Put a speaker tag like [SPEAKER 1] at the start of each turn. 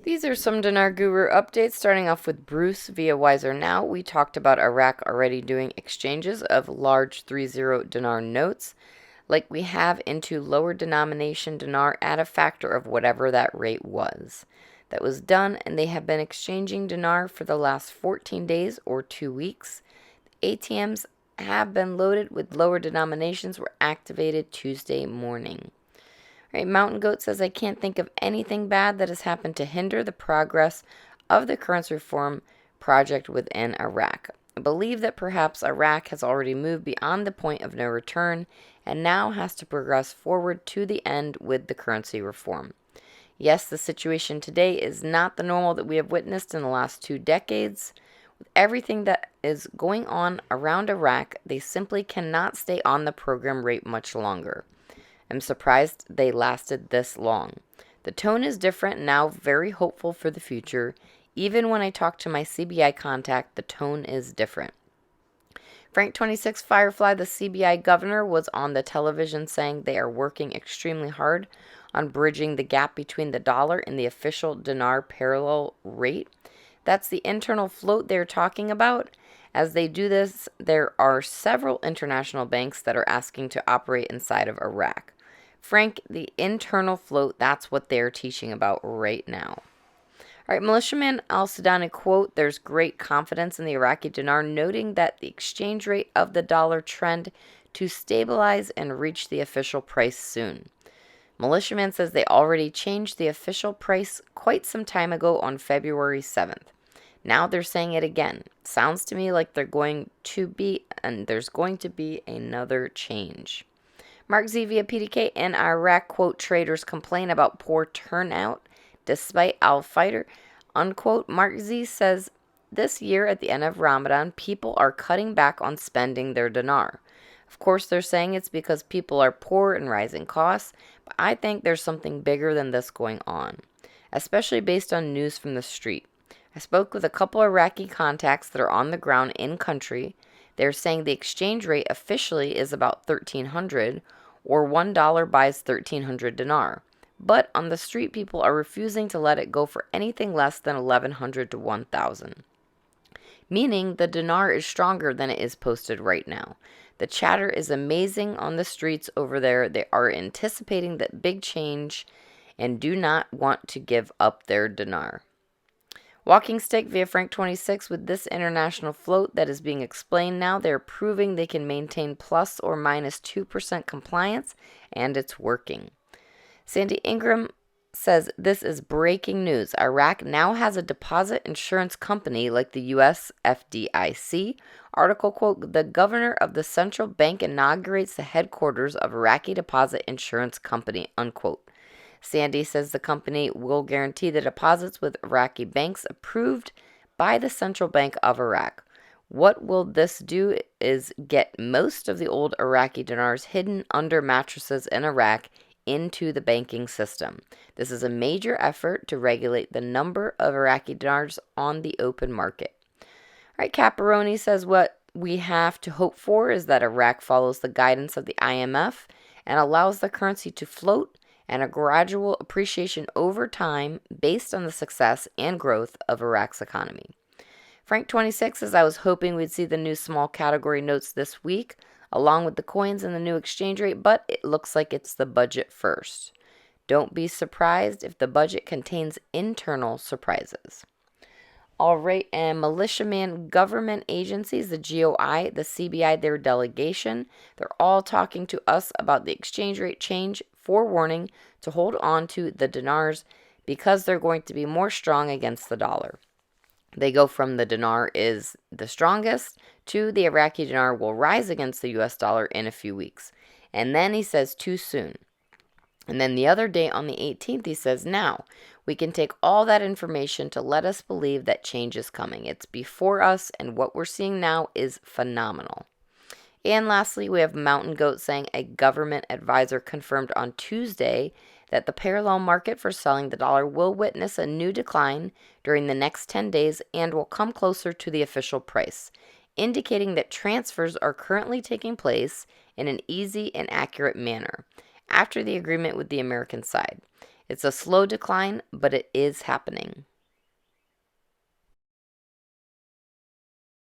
[SPEAKER 1] These are some Dinar Guru updates, starting off with Bruce via Wiser Now. We talked about Iraq already doing exchanges of large 30 dinar notes, like we have into lower denomination dinar at a factor of whatever that rate was. That was done, and they have been exchanging dinar for the last 14 days or 2 weeks. ATMs have been loaded with lower denominations were activated Tuesday morning. Right, Mountain Goat says, I can't think of anything bad that has happened to hinder the progress of the currency reform project within Iraq. I believe that perhaps Iraq has already moved beyond the point of no return and now has to progress forward to the end with the currency reform. Yes, the situation today is not the normal that we have witnessed in the last 2 decades. With everything that is going on around Iraq, they simply cannot stay on the program rate much longer. I'm surprised they lasted this long. The tone is different now, very hopeful for the future. Even when I talk to my CBI contact, the tone is different. Frank 26 Firefly, the CBI governor, was on the television saying they are working extremely hard on bridging the gap between the dollar and the official dinar parallel rate. That's the internal float they're talking about. As they do this, there are several international banks that are asking to operate inside of Iraq. Frank, the internal float, that's what they're teaching about right now. All right, militiaman al-Sudani quote, there's great confidence in the Iraqi dinar, noting that the exchange rate of the dollar trend to stabilize and reach the official price soon. Militiaman says they already changed the official price quite some time ago on February 7th. Now they're saying it again. Sounds to me like there's going to be another change. Mark Z via PDK in Iraq, quote, traders complain about poor turnout despite al-Fighter, unquote. Mark Z says this year at the end of Ramadan, people are cutting back on spending their dinar. Of course, they're saying it's because people are poor and rising costs, but I think there's something bigger than this going on, especially based on news from the street. I spoke with a couple Iraqi contacts that are on the ground in country. They're saying the exchange rate officially is about 1,300, or $1 buys 1,300 dinar. But on the street, people are refusing to let it go for anything less than 1,100 to 1,000. Meaning the dinar is stronger than it is posted right now. The chatter is amazing on the streets over there. They are anticipating that big change and do not want to give up their dinar. Walking Stick via Frank 26, with this international float that is being explained now, they're proving they can maintain plus or minus 2% compliance, and it's working. Sandy Ingram says this is breaking news. Iraq now has a deposit insurance company like the U.S. FDIC. Article, quote, the governor of the central bank inaugurates the headquarters of Iraqi Deposit Insurance Company, unquote. Sandy says the company will guarantee the deposits with Iraqi banks approved by the Central Bank of Iraq. What will this do is get most of the old Iraqi dinars hidden under mattresses in Iraq into the banking system. This is a major effort to regulate the number of Iraqi dinars on the open market. All right, Caparoni says what we have to hope for is that Iraq follows the guidance of the IMF and allows the currency to float and a gradual appreciation over time based on the success and growth of Iraq's economy. Frank 26 says, I was hoping we'd see the new small category notes this week, along with the coins and the new exchange rate, but it looks like it's the budget first. Don't be surprised if the budget contains internal surprises. All right, and militiaman government agencies, the GOI, the CBI, their delegation, they're all talking to us about the exchange rate change, forewarning to hold on to the dinars because they're going to be more strong against the dollar. They go from the dinar is the strongest to the Iraqi dinar will rise against the US dollar in a few weeks. And then he says too soon. And then the other day on the 18th, he says, now, we can take all that information to let us believe that change is coming. It's before us, and what we're seeing now is phenomenal. And lastly, we have Mountain Goat saying a government advisor confirmed on Tuesday that the parallel market for selling the dollar will witness a new decline during the next 10 days and will come closer to the official price, indicating that transfers are currently taking place in an easy and accurate manner after the agreement with the American side. It's a slow decline, but it is happening.